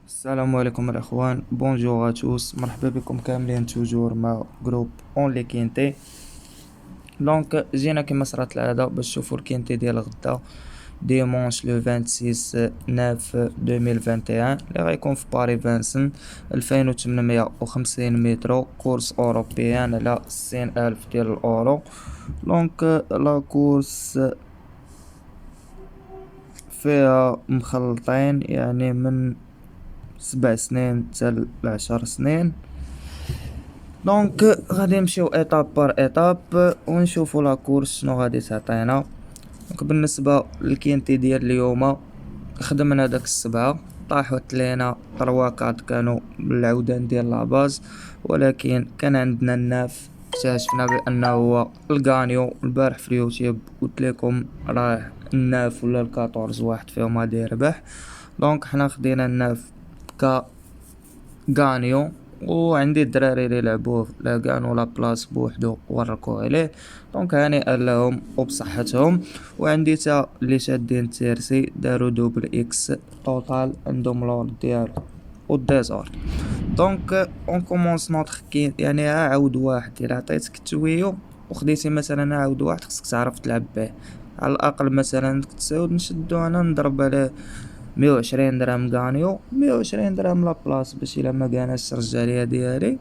السلام عليكم الاخوان، بونجور توس، مرحبا بكم كاملين توجور مع جروب اون لي كينتي. دونك جينا كما صرات العاده باش نشوفوا الكينتي ديال غدا ديمونش لو 26 9 2021 اللي غيكون في باري فانسن 2850 متر كورس اوروبيان على 60000 ديال الاورو. دونك لا كورس فيها مخلطين، يعني من 7 سنين حتى ل10 سنين. دونك غادي نمشيو ايتاب بار ايتاب ونشوفو لا كورس شنو غادي تعطينا. دونك بالنسبه للكينتي ديال اليوم خدمنا داك السبعة، طاحت لينا 3 كانوا بالعودان ديال لاباز، ولكن كان عندنا الناف اكتشفنا بانه هو الغانيو. البارح في اليوتيوب قلت لكم راه الناف ولا الكاطورز واحد فيهم غادي يربح. دونك حنا خدينا الناف ك غانيو، وعندي الدراري اللي لعبوه لا كانوا لا بلاص بوحدو وركو عليه. دونك هانئا لهم وبصحتهم. وعندي تا اللي شادين تيرسي داروا دوبل اكس توتال عندهم لور ديالو والديزورد. دونك اون كومونس نوتر كين، يعني عاود واحد الا عطيتك التويو وخديتي مثلا عاود واحد خصك تعرف تلعب به. على الاقل مثلا تساود نشدو انا نضرب عليه 120 درهم غانيو، 120 درهم لابلاص باش الا ما كانش الرجاليه ديالي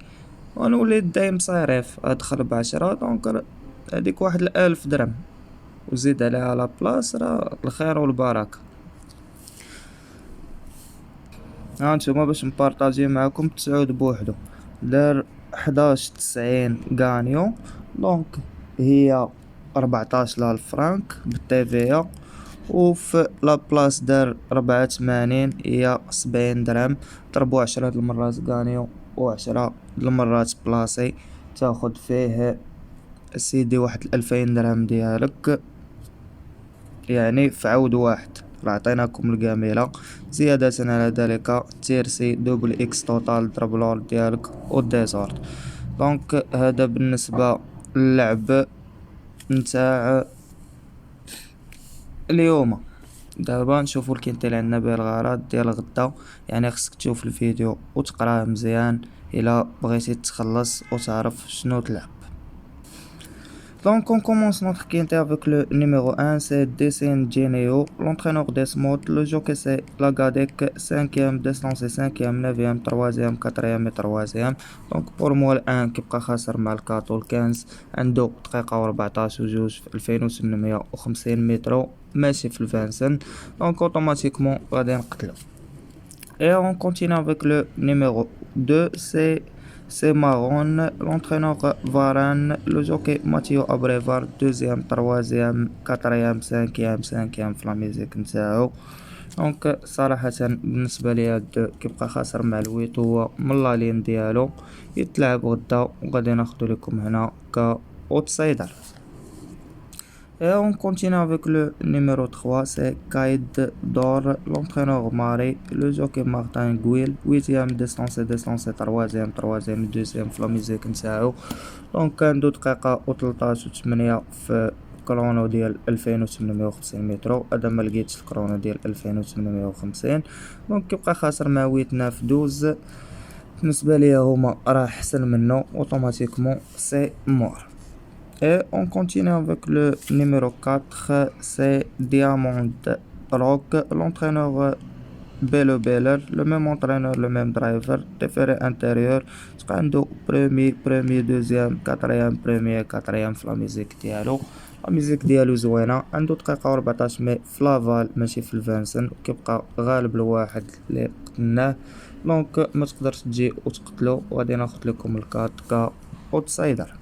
ونولي دايم صريف ادخل ب10. دونك هذيك واحد 1000 درهم وزيد عليها لابلاص، راه الخير والبركه. ها نتوما باش نبارطاجي معاكم تسعود بوحدو دار 11.90 غانيو. دونك هي 14,000 فرانك بالتيفيا، وفي لابلاص دار 84، هي 70 درهم. ضربو 10 د المرات غانيو و10 د المرات بلاصي، تاخد فيه سيدي واحد 2000 درهم ديالك، يعني في عود واحد. عطيناكم الكاملة زيادة على ذلك تيرسي دوبل اكس توتال ضرب لور ديالك والديزورد. دونك هذا بالنسبة للعب نتاع اليوم. دابا نشوفو الكينتي اللي عندنا به الغرض ديال غدا، يعني خصك تشوف الفيديو وتقراه مزيان الا بغيتي تخلص وتعرف شنو تلعب. Donc on commence notre quintet avec le numéro 1, c'est Desen Geneo, l'entraîneur d'Esmod. Le jockey c'est Lagadec, 5e, distance 5e, 9e, 3e, 4e et 3e. Donc pour moi le 1 كيبقى خاسر مع ال 4 و 15، عنده دقيقة و14 وجوج في 2850 متر ماشي في الفانسن. دونك اوتوماتيكمون غادي نقتلو. Et on continue avec le numéro 2, c'est Marron, l'entraîneur Varane, le jockey Matteo Abrevard, deuxième, troisième, quatrième, cinquième في لا ميزيك نتاعو. دونك صراحة بالنسبة لي هاد كيبقى خاسر مع الويت، هو من لا لين ديالو يتلعب غدا وغادي ناخدو لكم هنا كاوتسايدر. Et on continue avec le numéro 3, c'est Kaid Dor, l'entraîneur Marie, le jockey Martin Gouil, 8e distance 3e, 2e في لا ميزيك نتاعو. دونك عنده دقيقة و13 و8 في كرونو ديال 2850 متر، هذا ما لقيتش الكرونو ديال 2850. دونك كيبقى خاسر مع 8 9 12. بالنسبة ليا هما راه احسن منه، اوتوماتيكمون سي مور. Et on continue avec le numéro 4, c'est Diamond Rock, l'entraîneur Bello Beller, le même entraîneur, le même driver, déféré intérieur, عنده premier, deuxième, quatrième في لا ميزيك ديالو. لا ميزيك ديالو زوينة، عنده دقيقة و14 مي في لافال ماشي في الفانسن، وكيبقى غالب الواحد اللي قتلناه. دونك ما تقدرش تجي وتقتلو، وغادي ناخد لكم الكارت كاوتسايدر.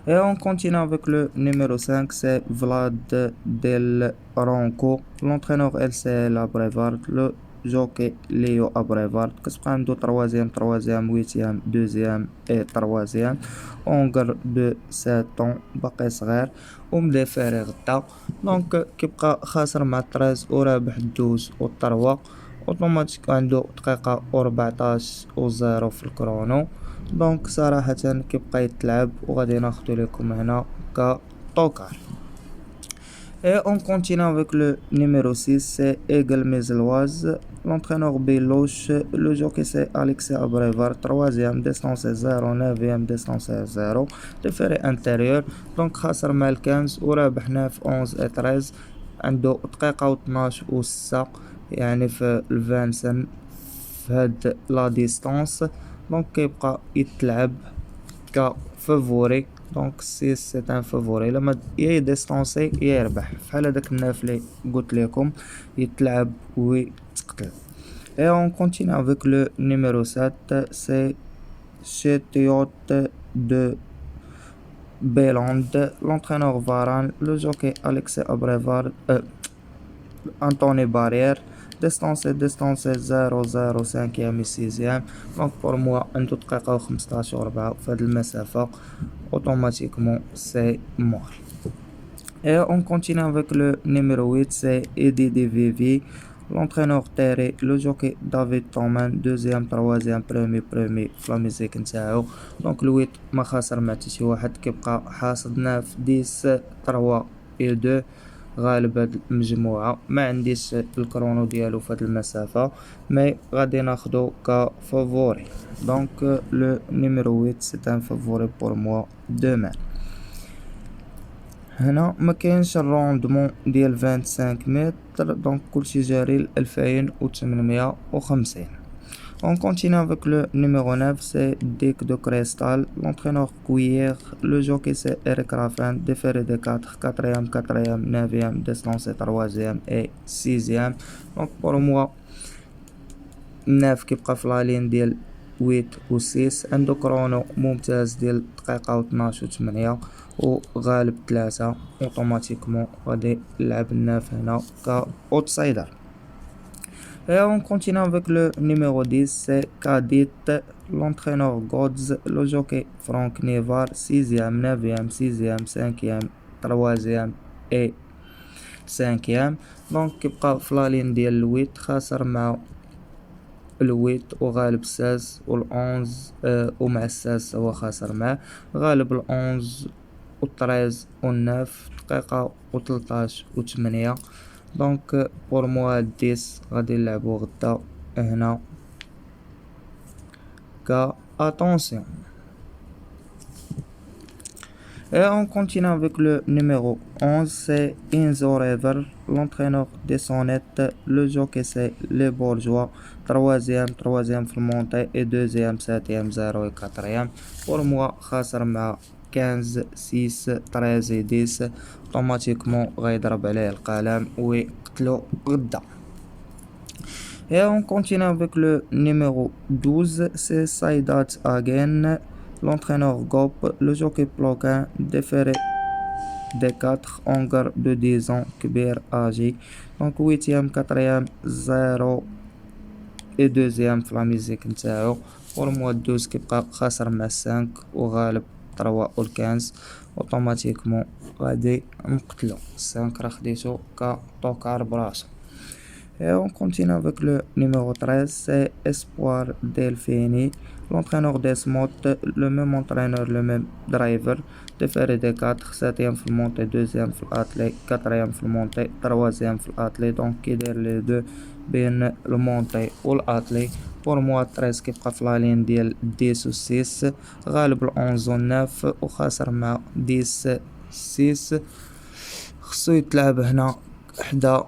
Et on continue avec le numéro 5, c'est Vlad Del Ronco, l'entraîneur LCL Abrevard, le jockey Léo Abrevard, كتبقى عنده troisième, 8e, 2e et 3e. Hongre de 7 ans باقي صغير ومدافع غدا. دونك كيبقى خاسر مع 13 ورابح 12 والطروة. اوتوماتيك عنده دقيقة و14 و0 في الكرونو. دونك صراحة كيبقى يتلعب وغادي ناخدو لكم هنا كطوكر. Et on continue avec le numéro 6, c'est Aigle Mézeloise. L'entraîneur Beloche, le jockey c'est Alexis Abrevard, troisième, distance est 0, neuvième, distance est 0. Déféré intérieur, donc خسر مع 15 ورابح 9 11 et 13. عنده دقيقة و12 و6 يعني في 20 سن في هاد لا ديستانس. دونك كيبقى يتلعب كفافوري. دونك 6 سي ان فافوري، لما يا يديستونسي يا يربح بحال هداك الناف لي قلت لكم يتلعب ويتقتل. Et on continue avec le numéro 7, c'est Chétiote de Bélande, l'entraîneur Varane, le jockey Alexis Abrevard, Anthony Barrière. Distance 0 0 5e et 6e. Donc pour moi عنده دقيقة و 15 و 4 في هاد المسافة automatiquement c'est mort. Et on continue avec le numéro 8, c'est Eddie DVV, l'entraîneur Terry, le jockey David Thoman, deuxième, troisième, premier في لاميزيك نتاعو. دونك ال 8 ما خاسر مع حتى شي واحد، كيبقى حاصد 9 10 3 et 2 غالب هاد المجموعة. ما عنديش الكرونو ديالو في هاد المسافة، مي غادي ناخدو كفافوري. دونك لو نيميرو 8 سي ان فافوري بور موا دومان. هنا ما كاينش الروندمون ديال 25 متر، دونك كلشي جاري ل 2850. On continue avec le numéro 9, c'est Dick de Cristal, l'entraîneur Couillère, le jockey c'est Eric Raffin, déféré de 4, 4e, 4e, 9e, distance 3e et 6e. Donc pour moi 9 كيبقى في لا لين ديال 8 و 6، عنده كرونو ممتاز ديال دقيقة و 12 و 8 وغالب 3 اوتوماتيكمون غادي نلعب الناف هنا كاوتسايدر. Et on continue avec le numéro 10, c'est Kadit, l'entraîneur Godz, le jockey Franck Nevar, 6e, 9e, 6e, 5e, 3e et 5e. Donc كيبقى في لا لين ديال الويت، خاسر مع الويت وغالب 16 والأونز ومع 16 هو خاسر معاه، غالب الأونز و13 والناف دقيقة و13 و8. دونك بور موا 10 غادي نلعبو غدا هنا كا attention. Et on continue avec le numéro 11, c'est Enzo Rever, l'entraîneur des sonnettes, le jockey c'est Les Bourgeois, troisième في المونتي et deuxième, 7e, 0 et 4e. Pour moi خاسر مع 15 6 13 et 10 automatiquement غيضرب عليه القلم ويقتلو غدا. Et on continue avec le numéro 12, c'est Saidat Hagen, l'entraîneur Gop, le jockey Ploquin, déféré des 4, hongre de 10 ans, كبير âgé. Donc 8e, 4e, 0 et 2e في لا ميزيك نتاعو. pour moi 12 كيبقى خاسر مع 5 وغالب 3 و 15 اوتوماتيكمون غادي نقتلو. 5 راه خديتو كطوكار براسو. Et on continue avec le numéro 13, c'est Espoir Delphini, l'entraîneur d'Esmot, le même entraîneur, le même driver, déféré des 4, 7e في المونتي, 2e في الاتلي, 4e في المونتي, 3e في الاتلي. donc كيدير لي دو بين المونتي والاتلي. pour moi 13 كيبقى في لا لين ديال 10 و 6، غالب ال 11 و 9 وخاسر مع 10 6. خصو يتلعب هنا حدا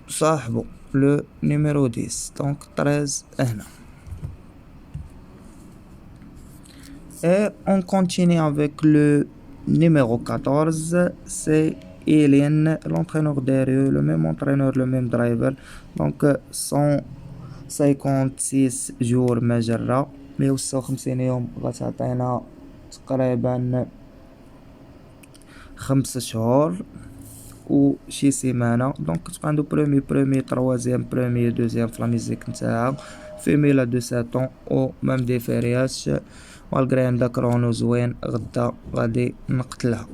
صاحبو لو نيميرو 10، دونك 13 هنا. Et on continue avec le numéro 14, c'est Hélène, l'entraîneur derrière, le même entraîneur, le même driver. Donc 156 jours مجرة، 156 يوم غتعطينا تقريبا 5 شهور وشي سيمانة. دونك كتبقى عندو برومي تروازيام برومي دوزيام في لا ميزيك نتاعها، فيميلا دو 7 و مام ديفيرياش. مالغري عندها كرونو زوين غدا غادي نقتلها.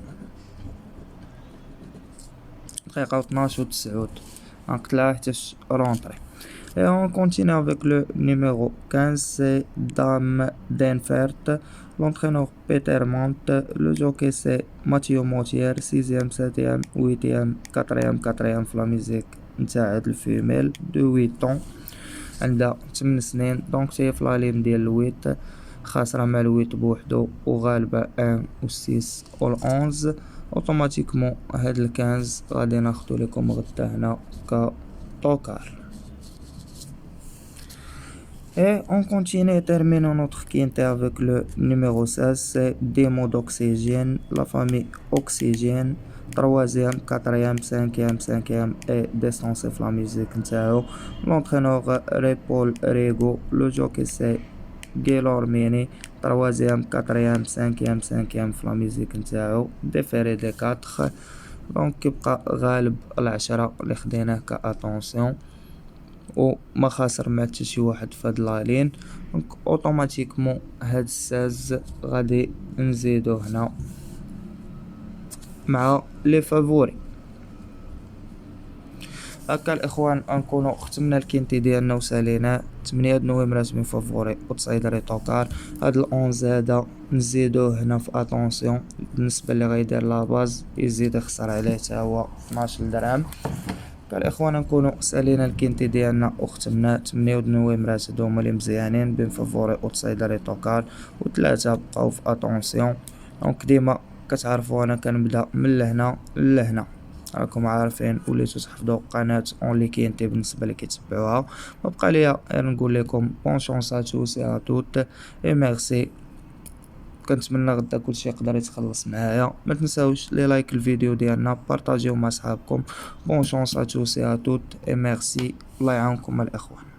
دقيقة و 12 و 9 غنقتلها حتى رونطري. Et on continue avec le numéro 15, c'est Dame d'Enfert, l'entraîneur Peter Mont, le jockey c'est Mathieu Motier, 6e, 7e, 8e, 4e في la musique نتاع هاد الفيميل دو 8 ans، عندها 8 سنين. دونك هي في لالين ديال الويت، خاسرة مع الويت بوحدو وغالبة 1 و 6 و 11. اوتوماتيكمون هاد الكنز غادي ناخدو لكم غدا هنا كطوكار. Et on continue et termine notre quintet avec le numéro 16, c'est Démo d'Oxygène, la famille Oxygène, 3e, 4e, 5e et descente la musique نتاعو. L'entraîneur Paul Rego, le jockey c'est Gaylor Mini, 3e, 4e, 5e في la musique نتاعو. déféré des 4. donc كيبقى غالب العشرة اللي خديناه كاتونسيون وما خاسر مع حتى شي واحد في هاد لالين. دونك اوتوماتيكمون هاد الساز غادي نزيدو هنا مع لي فافوري. هكا الاخوان نكونو ختمنا الكينتي ديالنا وسالينا 8 نويمرات من فافوري و 9 ريطوكار. هاد ال11 هذا نزيدوه هنا في اتونسيون بالنسبه اللي غيدير لاباز يزيد يخسر عليه حتى هو 12 درهم. الاخوان نكونوا سالينا الكينتي ديالنا وختمنا 8 نويمرات هادو هما اللي مزيانين بين فافوري و 9 ريطوكار وثلاثه بقاو في اتونسيون. دونك ديما كتعرفوا انا كنبدا من لهنا لهنا، راكم عارفين وليتو تحفظوا قناه اونلي كينتي بالنسبه اللي كيتبعوها. ما بقى ليا غير نقول لكم بون شونس ا توس ا توت اي ميرسي. كنتمنى غدا كلشي يقدر يتخلص معايا. ما تنساوش لي لايك الفيديو ديالنا، بارطاجيو مع صحابكم. بون شونس ا توس ا توت اي ميرسي. الله يعاونكم الاخوان.